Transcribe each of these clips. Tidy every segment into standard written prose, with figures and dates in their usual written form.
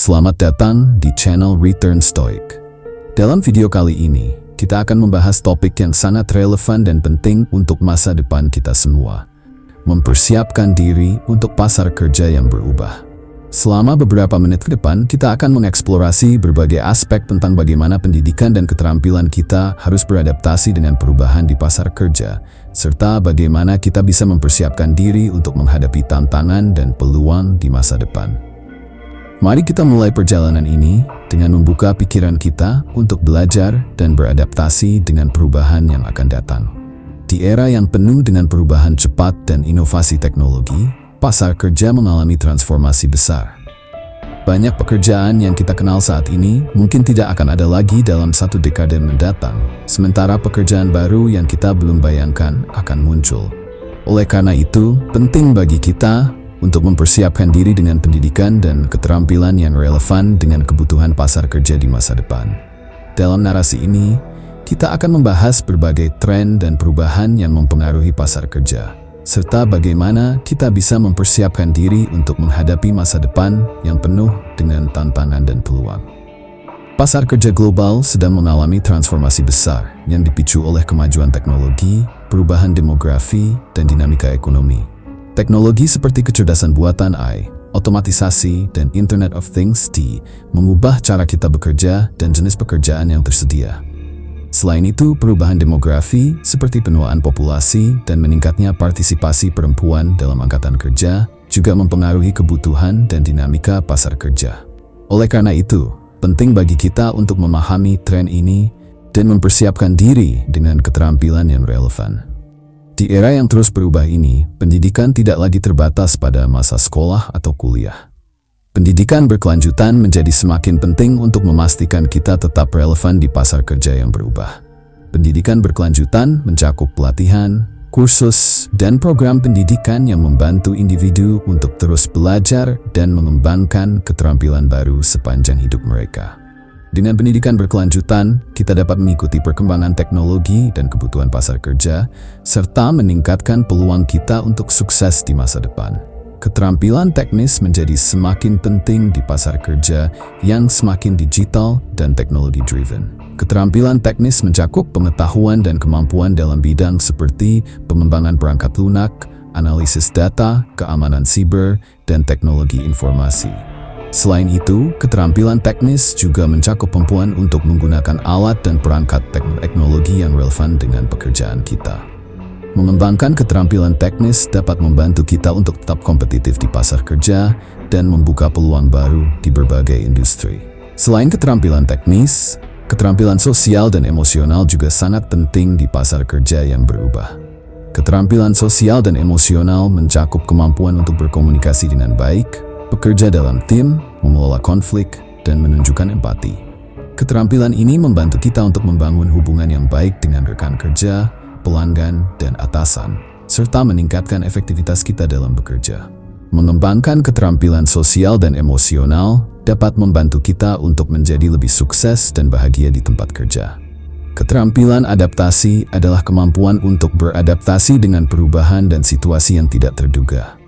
Selamat datang di channel Return Stoic. Dalam video kali ini, kita akan membahas topik yang sangat relevan dan penting untuk masa depan kita semua. Mempersiapkan diri untuk pasar kerja yang berubah. Selama beberapa menit ke depan, kita akan mengeksplorasi berbagai aspek tentang bagaimana pendidikan dan keterampilan kita harus beradaptasi dengan perubahan di pasar kerja, serta bagaimana kita bisa mempersiapkan diri untuk menghadapi tantangan dan peluang di masa depan. Mari kita mulai perjalanan ini dengan membuka pikiran kita untuk belajar dan beradaptasi dengan perubahan yang akan datang. Di era yang penuh dengan perubahan cepat dan inovasi teknologi, pasar kerja mengalami transformasi besar. Banyak pekerjaan yang kita kenal saat ini mungkin tidak akan ada lagi dalam 1 dekade mendatang, sementara pekerjaan baru yang kita belum bayangkan akan muncul. Oleh karena itu, penting bagi kita untuk mempersiapkan diri dengan pendidikan dan keterampilan yang relevan dengan kebutuhan pasar kerja di masa depan. Dalam narasi ini, kita akan membahas berbagai tren dan perubahan yang mempengaruhi pasar kerja, serta bagaimana kita bisa mempersiapkan diri untuk menghadapi masa depan yang penuh dengan tantangan dan peluang. Pasar kerja global sedang mengalami transformasi besar yang dipicu oleh kemajuan teknologi, perubahan demografi, dan dinamika ekonomi. Teknologi seperti kecerdasan buatan AI, otomatisasi, dan Internet of Things mengubah cara kita bekerja dan jenis pekerjaan yang tersedia. Selain itu, perubahan demografi seperti penuaan populasi dan meningkatnya partisipasi perempuan dalam angkatan kerja juga mempengaruhi kebutuhan dan dinamika pasar kerja. Oleh karena itu, penting bagi kita untuk memahami tren ini dan mempersiapkan diri dengan keterampilan yang relevan. Di era yang terus berubah ini, pendidikan tidak lagi terbatas pada masa sekolah atau kuliah. Pendidikan berkelanjutan menjadi semakin penting untuk memastikan kita tetap relevan di pasar kerja yang berubah. Pendidikan berkelanjutan mencakup pelatihan, kursus, dan program pendidikan yang membantu individu untuk terus belajar dan mengembangkan keterampilan baru sepanjang hidup mereka. Dengan pendidikan berkelanjutan, kita dapat mengikuti perkembangan teknologi dan kebutuhan pasar kerja, serta meningkatkan peluang kita untuk sukses di masa depan. Keterampilan teknis menjadi semakin penting di pasar kerja yang semakin digital dan teknologi-driven. Keterampilan teknis mencakup pengetahuan dan kemampuan dalam bidang seperti pengembangan perangkat lunak, analisis data, keamanan siber, dan teknologi informasi. Selain itu, keterampilan teknis juga mencakup kemampuan untuk menggunakan alat dan perangkat teknologi yang relevan dengan pekerjaan kita. Mengembangkan keterampilan teknis dapat membantu kita untuk tetap kompetitif di pasar kerja dan membuka peluang baru di berbagai industri. Selain keterampilan teknis, keterampilan sosial dan emosional juga sangat penting di pasar kerja yang berubah. Keterampilan sosial dan emosional mencakup kemampuan untuk berkomunikasi dengan baik, bekerja dalam tim, mengelola konflik, dan menunjukkan empati. Keterampilan ini membantu kita untuk membangun hubungan yang baik dengan rekan kerja, pelanggan, dan atasan, serta meningkatkan efektivitas kita dalam bekerja. Mengembangkan keterampilan sosial dan emosional dapat membantu kita untuk menjadi lebih sukses dan bahagia di tempat kerja. Keterampilan adaptasi adalah kemampuan untuk beradaptasi dengan perubahan dan situasi yang tidak terduga.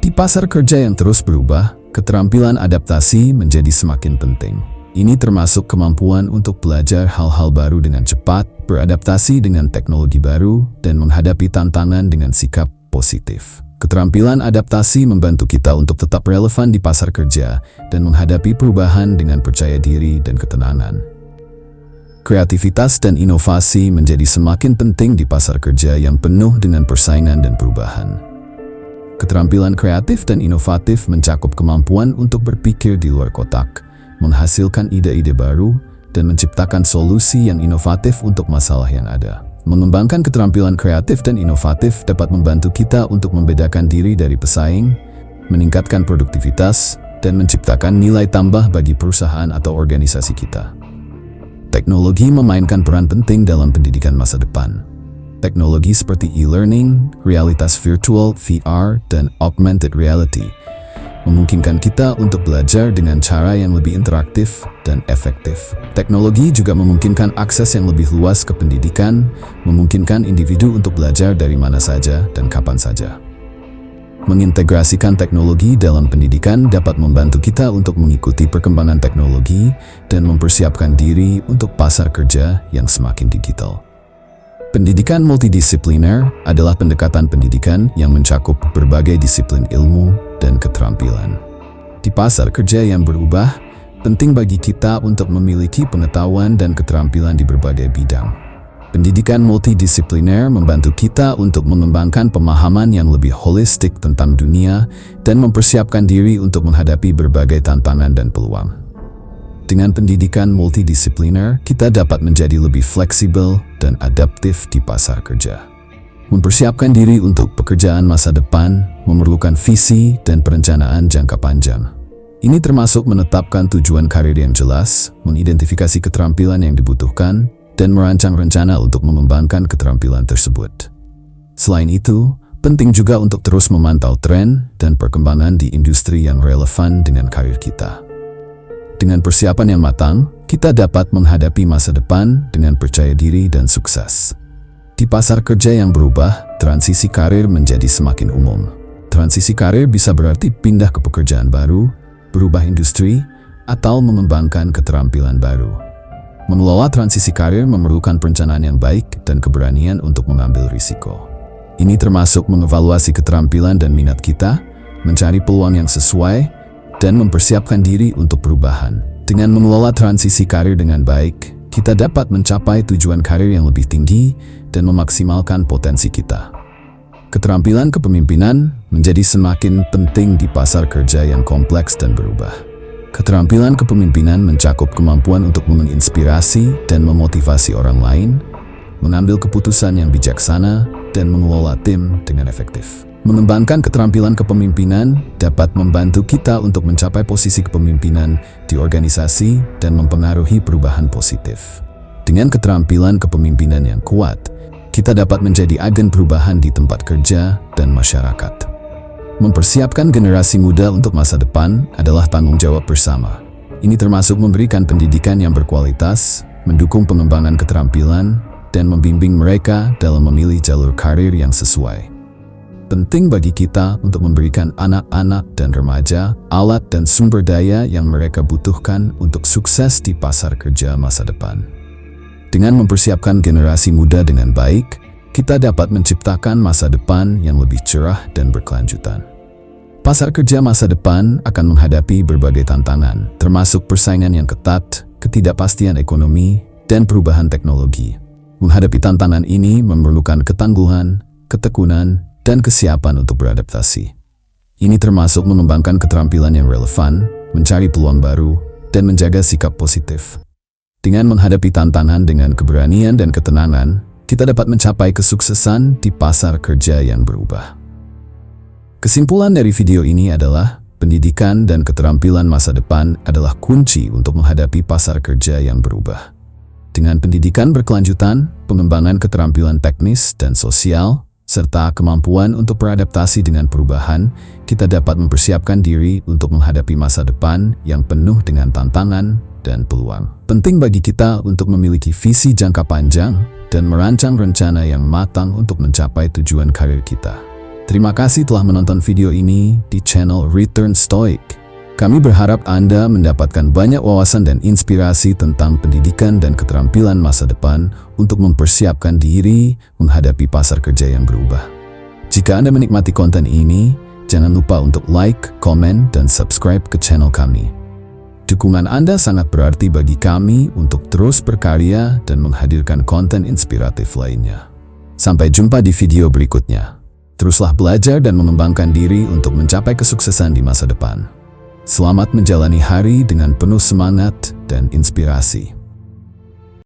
Di pasar kerja yang terus berubah, keterampilan adaptasi menjadi semakin penting. Ini termasuk kemampuan untuk belajar hal-hal baru dengan cepat, beradaptasi dengan teknologi baru, dan menghadapi tantangan dengan sikap positif. Keterampilan adaptasi membantu kita untuk tetap relevan di pasar kerja dan menghadapi perubahan dengan percaya diri dan ketenangan. Kreativitas dan inovasi menjadi semakin penting di pasar kerja yang penuh dengan persaingan dan perubahan. Keterampilan kreatif dan inovatif mencakup kemampuan untuk berpikir di luar kotak, menghasilkan ide-ide baru, dan menciptakan solusi yang inovatif untuk masalah yang ada. Mengembangkan keterampilan kreatif dan inovatif dapat membantu kita untuk membedakan diri dari pesaing, meningkatkan produktivitas, dan menciptakan nilai tambah bagi perusahaan atau organisasi kita. Teknologi memainkan peran penting dalam pendidikan masa depan. Teknologi seperti e-learning, realitas virtual, VR, dan augmented reality memungkinkan kita untuk belajar dengan cara yang lebih interaktif dan efektif. Teknologi juga memungkinkan akses yang lebih luas ke pendidikan, memungkinkan individu untuk belajar dari mana saja dan kapan saja. Mengintegrasikan teknologi dalam pendidikan dapat membantu kita untuk mengikuti perkembangan teknologi dan mempersiapkan diri untuk pasar kerja yang semakin digital. Pendidikan multidisipliner adalah pendekatan pendidikan yang mencakup berbagai disiplin ilmu dan keterampilan. Di pasar kerja yang berubah, penting bagi kita untuk memiliki pengetahuan dan keterampilan di berbagai bidang. Pendidikan multidisipliner membantu kita untuk mengembangkan pemahaman yang lebih holistik tentang dunia dan mempersiapkan diri untuk menghadapi berbagai tantangan dan peluang. Dengan pendidikan multidisipliner, kita dapat menjadi lebih fleksibel dan adaptif di pasar kerja. Mempersiapkan diri untuk pekerjaan masa depan memerlukan visi dan perencanaan jangka panjang. Ini termasuk menetapkan tujuan karir yang jelas, mengidentifikasi keterampilan yang dibutuhkan, dan merancang rencana untuk mengembangkan keterampilan tersebut. Selain itu, penting juga untuk terus memantau tren dan perkembangan di industri yang relevan dengan karir kita. Dengan persiapan yang matang, kita dapat menghadapi masa depan dengan percaya diri dan sukses. Di pasar kerja yang berubah, transisi karir menjadi semakin umum. Transisi karir bisa berarti pindah ke pekerjaan baru, berubah industri, atau mengembangkan keterampilan baru. Mengelola transisi karir memerlukan perencanaan yang baik dan keberanian untuk mengambil risiko. Ini termasuk mengevaluasi keterampilan dan minat kita, mencari peluang yang sesuai, dan mempersiapkan diri untuk perubahan. Dengan mengelola transisi karir dengan baik, kita dapat mencapai tujuan karir yang lebih tinggi dan memaksimalkan potensi kita. Keterampilan kepemimpinan menjadi semakin penting di pasar kerja yang kompleks dan berubah. Keterampilan kepemimpinan mencakup kemampuan untuk menginspirasi dan memotivasi orang lain, mengambil keputusan yang bijaksana, dan mengelola tim dengan efektif. Mengembangkan keterampilan kepemimpinan dapat membantu kita untuk mencapai posisi kepemimpinan di organisasi dan mempengaruhi perubahan positif. Dengan keterampilan kepemimpinan yang kuat, kita dapat menjadi agen perubahan di tempat kerja dan masyarakat. Mempersiapkan generasi muda untuk masa depan adalah tanggung jawab bersama. Ini termasuk memberikan pendidikan yang berkualitas, mendukung pengembangan keterampilan, dan membimbing mereka dalam memilih jalur karir yang sesuai. Penting bagi kita untuk memberikan anak-anak dan remaja alat dan sumber daya yang mereka butuhkan untuk sukses di pasar kerja masa depan. Dengan mempersiapkan generasi muda dengan baik, kita dapat menciptakan masa depan yang lebih cerah dan berkelanjutan. Pasar kerja masa depan akan menghadapi berbagai tantangan, termasuk persaingan yang ketat, ketidakpastian ekonomi, dan perubahan teknologi. Menghadapi tantangan ini memerlukan ketangguhan, ketekunan, dan kesiapan untuk beradaptasi. Ini termasuk mengembangkan keterampilan yang relevan, mencari peluang baru, dan menjaga sikap positif. Dengan menghadapi tantangan dengan keberanian dan ketenangan, kita dapat mencapai kesuksesan di pasar kerja yang berubah. Kesimpulan dari video ini adalah, pendidikan dan keterampilan masa depan adalah kunci untuk menghadapi pasar kerja yang berubah. Dengan pendidikan berkelanjutan, pengembangan keterampilan teknis dan sosial, serta kemampuan untuk beradaptasi dengan perubahan, kita dapat mempersiapkan diri untuk menghadapi masa depan yang penuh dengan tantangan dan peluang. Penting bagi kita untuk memiliki visi jangka panjang dan merancang rencana yang matang untuk mencapai tujuan karir kita. Terima kasih telah menonton video ini di channel Return Stoic. Kami berharap Anda mendapatkan banyak wawasan dan inspirasi tentang pendidikan dan keterampilan masa depan untuk mempersiapkan diri menghadapi pasar kerja yang berubah. Jika Anda menikmati konten ini, jangan lupa untuk like, komen, dan subscribe ke channel kami. Dukungan Anda sangat berarti bagi kami untuk terus berkarya dan menghadirkan konten inspiratif lainnya. Sampai jumpa di video berikutnya. Teruslah belajar dan mengembangkan diri untuk mencapai kesuksesan di masa depan. Selamat menjalani hari dengan penuh semangat dan inspirasi.